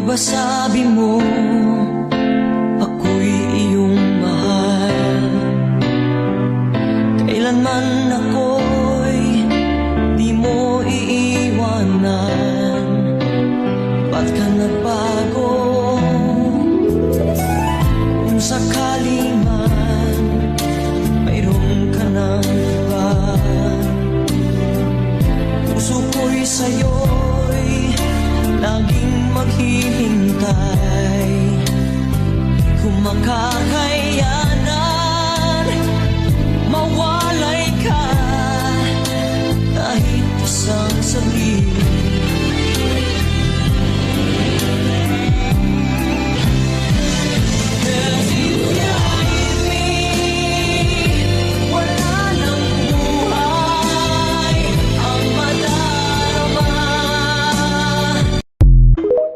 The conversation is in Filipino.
ba sabi mo ako'y iyong mahal? Kailanman ako'y di mo iiwanan. Ba't ka nagbago? Kung sakali man mayroon ka ng iba, puso ko'y sa'yo'y laging maghihintay. Kung makakayanan mawalay ka kahit isang saglit,